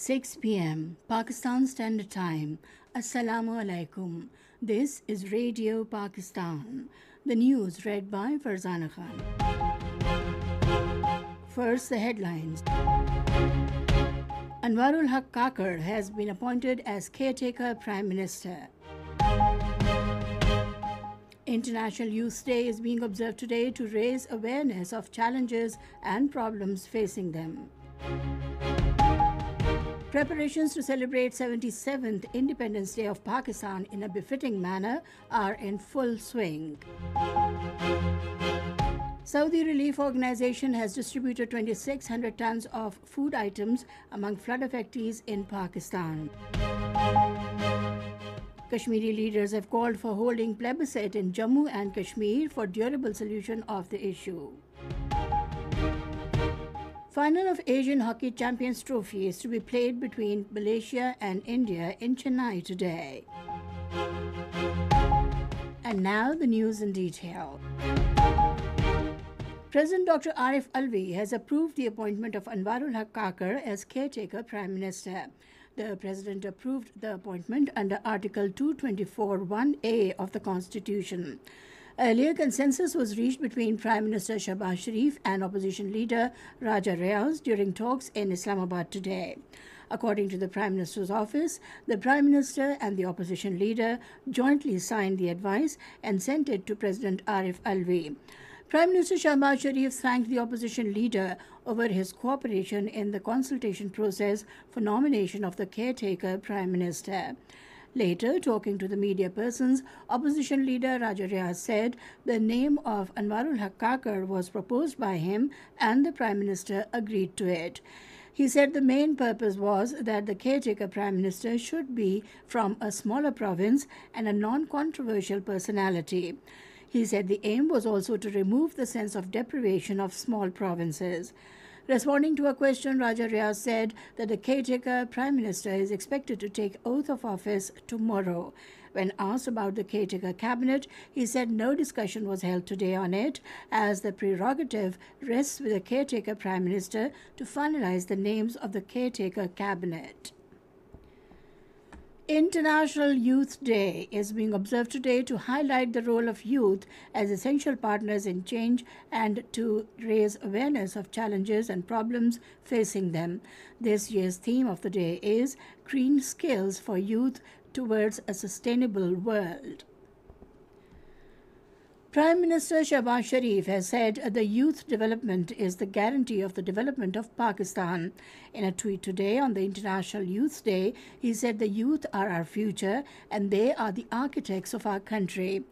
6 p.m. Pakistan Standard Time. Assalamu alaikum. This is Radio Pakistan. The news read by Farzana Khan. First, the headlines. Anwarul Haq Kakar has been appointed as caretaker Prime Minister. International Youth Day is being observed today to raise awareness of challenges and problems facing them. Preparations to celebrate 77th Independence Day of Pakistan in a befitting manner are in full swing. Saudi Relief Organization has distributed 2,600 tons of food items among flood affectees in Pakistan. Kashmiri leaders have called for holding plebiscite in Jammu and Kashmir for durable solution of the issue. Final of Asian Hockey Champions Trophy is to be played between Malaysia and India in Chennai today. And now the news in detail. President Dr. Arif Alvi has approved the appointment of Anwarul Haq Kakar as caretaker Prime Minister. The President approved the appointment under Article 224(1)(a) of the Constitution. Earlier, consensus was reached between Prime Minister Shehbaz Sharif and opposition leader Raja Riaz during talks in Islamabad today. According to the Prime Minister's office, the Prime Minister and the opposition leader jointly signed the advice and sent it to President Arif Alvi. Prime Minister Shehbaz Sharif thanked the opposition leader over his cooperation in the consultation process for nomination of the caretaker Prime Minister. Later, talking to the media persons, opposition leader Raja Riaz said the name of Anwarul Haq Kakar was proposed by him and the Prime Minister agreed to it. He said the main purpose was that the caretaker Prime Minister should be from a smaller province and a non-controversial personality. He said the aim was also to remove the sense of deprivation of small provinces. Responding to a question, Raja Riaz said that the caretaker Prime Minister is expected to take oath of office tomorrow. When asked about the caretaker cabinet, he said no discussion was held today on it, as the prerogative rests with the caretaker Prime Minister to finalize the names of the caretaker cabinet. International Youth Day is being observed today to highlight the role of youth as essential partners in change and to raise awareness of challenges and problems facing them. This year's theme of the day is Green Skills for Youth Towards a Sustainable World. Prime Minister Shehbaz Sharif has said the youth development is the guarantee of the development of Pakistan. In a tweet today on the International Youth Day, he said the youth are our future and they are the architects of our country.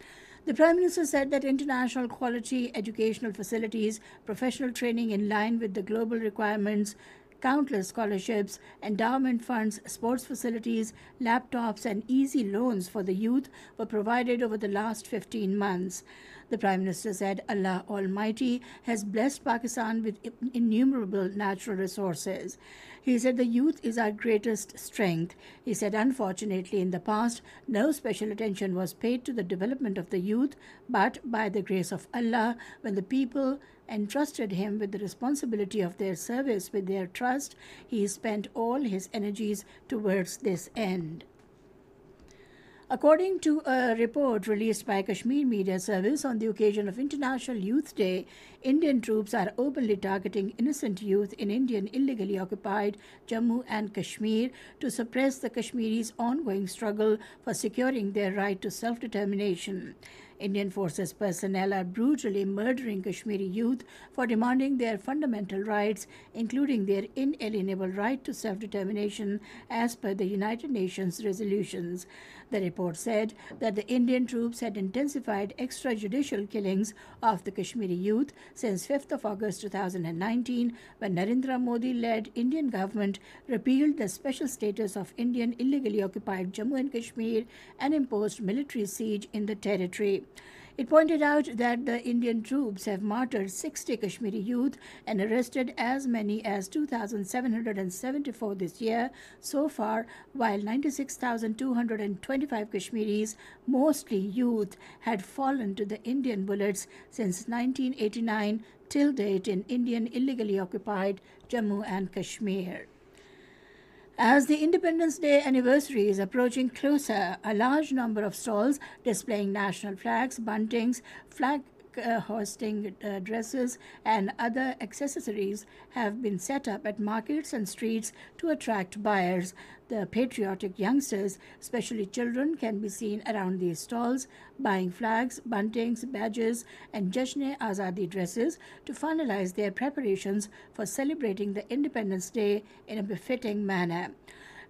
The Prime Minister said that international quality educational facilities, professional training in line with the global requirements, countless scholarships, endowment funds, sports facilities, laptops and easy loans for the youth were provided over the last 15 months. The Prime Minister said Allah Almighty has blessed Pakistan with innumerable natural resources. He said the youth is our greatest strength. He said unfortunately in the past no special attention was paid to the development of the youth, but by the grace of Allah, when the people entrusted him with the responsibility of their service with their trust, he spent all his energies towards this end. According to a report released by Kashmir Media Service on the occasion of International Youth Day, Indian troops are openly targeting innocent youth in Indian illegally occupied Jammu and Kashmir to suppress the Kashmiris' ongoing struggle for securing their right to self-determination. Indian forces personnel are brutally murdering Kashmiri youth for demanding their fundamental rights, including their inalienable right to self-determination as per the United Nations resolutions. The report said that the Indian troops had intensified extrajudicial killings of the Kashmiri youth since 5th of August 2019, when Narendra Modi-led Indian government repealed the special status of Indian illegally occupied Jammu and Kashmir and imposed military siege in the territory. It pointed out that the Indian troops have martyred 60 Kashmiri youth and arrested as many as 2,774 this year so far, while 96,225 Kashmiris, mostly youth, had fallen to the Indian bullets since 1989 till date in Indian illegally occupied Jammu and Kashmir. As the Independence Day anniversary is approaching closer, a large number of stalls displaying national flags, buntings, flag hosting dresses, and other accessories have been set up at markets and streets to attract buyers. The patriotic youngsters, especially children, can be seen around these stalls buying flags, buntings, badges, and Jashn-e-Azadi dresses to finalize their preparations for celebrating the Independence Day in a befitting manner.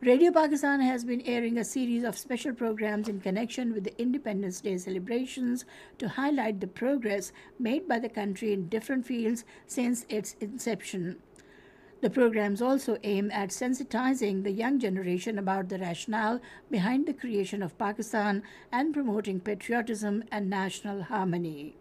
Radio Pakistan has been airing a series of special programs in connection with the Independence Day celebrations to highlight the progress made by the country in different fields since its inception. The programs also aim at sensitizing the young generation about the rationale behind the creation of Pakistan and promoting patriotism and national harmony.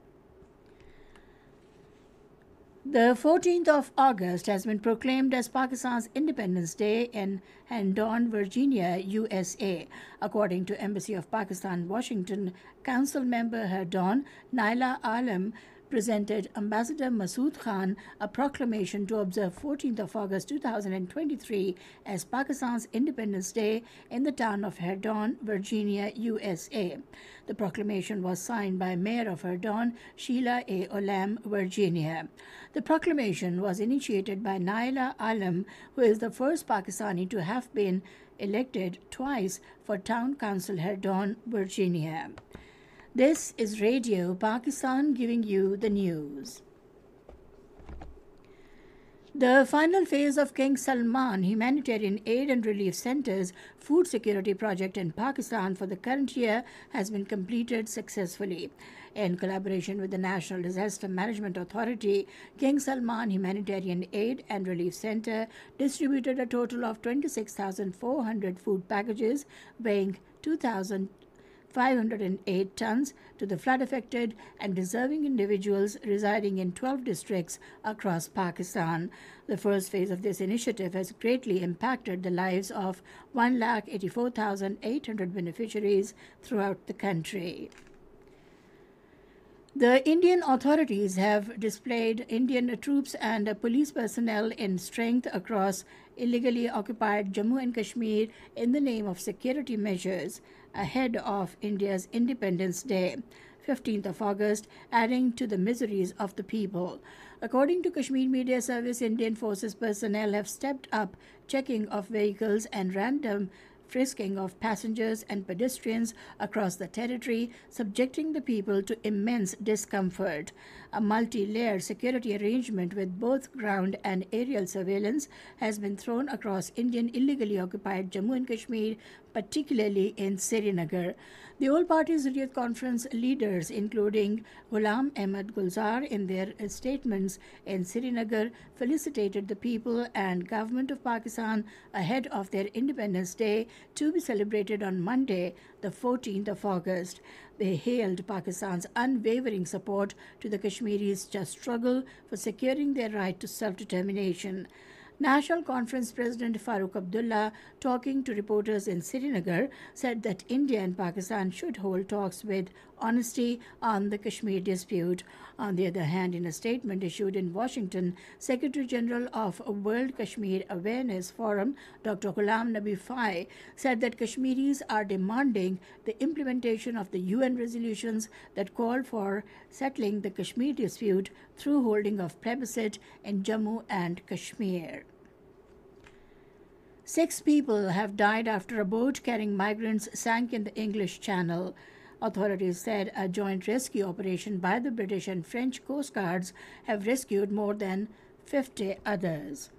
The 14th of August has been proclaimed as Pakistan's Independence Day in Hendon, Virginia, USA. According to Embassy of Pakistan, Washington, Council member Herdon Naila Alam presented Ambassador Masood Khan a proclamation to observe 14th of August 2023 as Pakistan's Independence Day in the town of Herdon, Virginia, USA. The proclamation was signed by Mayor of Herdon, Sheila A. Olam, Virginia. The proclamation was initiated by Naila Alam, who is the first Pakistani to have been elected twice for Town Council Herdon, Virginia. This is Radio Pakistan giving you the news. The final phase of King Salman Humanitarian Aid and Relief Center's food security project in Pakistan for the current year has been completed successfully. In collaboration with the National Disaster Management Authority, King Salman Humanitarian Aid and Relief Center distributed a total of 26,400 food packages weighing 2,508 tons to the flood-affected and deserving individuals residing in 12 districts across Pakistan. The first phase of this initiative has greatly impacted the lives of 184,800 beneficiaries throughout the country. The Indian authorities have displayed Indian troops and police personnel in strength across illegally occupied Jammu and Kashmir in the name of security measures ahead of India's Independence Day, 15th of August, adding to the miseries of the people. According to Kashmir Media Service, Indian Forces personnel have stepped up checking of vehicles and random frisking of passengers and pedestrians across the territory, subjecting the people to immense discomfort. A multi-layered security arrangement with both ground and aerial surveillance has been thrown across Indian illegally occupied Jammu and Kashmir, particularly in Srinagar. The All Parties Hurriyat Conference leaders, including Ghulam Ahmad Gulzar, in their statements in Srinagar, felicitated the people and government of Pakistan ahead of their Independence Day to be celebrated on Monday, the 14th of August. They hailed Pakistan's unwavering support to the Kashmiris' just struggle for securing their right to self-determination. National Conference President Farooq Abdullah, talking to reporters in Srinagar, said that India and Pakistan should hold talks with honesty on the Kashmir dispute. On the other hand, in a statement issued in Washington, Secretary General of World Kashmir Awareness Forum, Dr. Ghulam Nabi Fai, said that Kashmiris are demanding the implementation of the UN resolutions that call for settling the Kashmir dispute through holding of plebiscite in Jammu and Kashmir. 6 people have died after a boat carrying migrants sank in the English Channel. Authorities said a joint rescue operation by the British and French Coast Guards have rescued more than 50 others.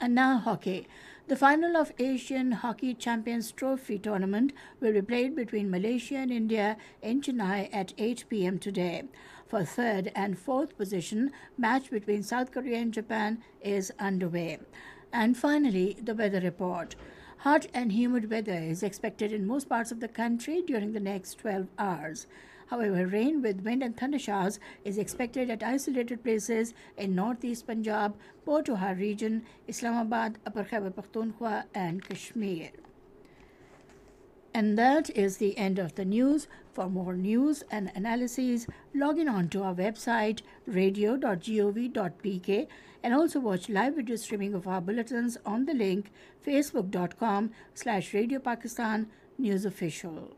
And now hockey. The final of Asian Hockey Champions Trophy tournament will be played between Malaysia and India in Chennai at 8 p.m. today. For third and fourth position, match between South Korea and Japan is underway. And finally, the weather report. Hot and humid weather is expected in most parts of the country during the next 12 hours. However, rain with wind and thunder showers is expected at isolated places in northeast Punjab, Port-Ohar region, Islamabad, Upper Khyber Pakhtunkhwa, and Kashmir. And that is the end of the news. For more news and analyses, log in on to our website radio.gov.pk and also watch live video streaming of our bulletins on the link facebook.com/Radio Pakistan News Official.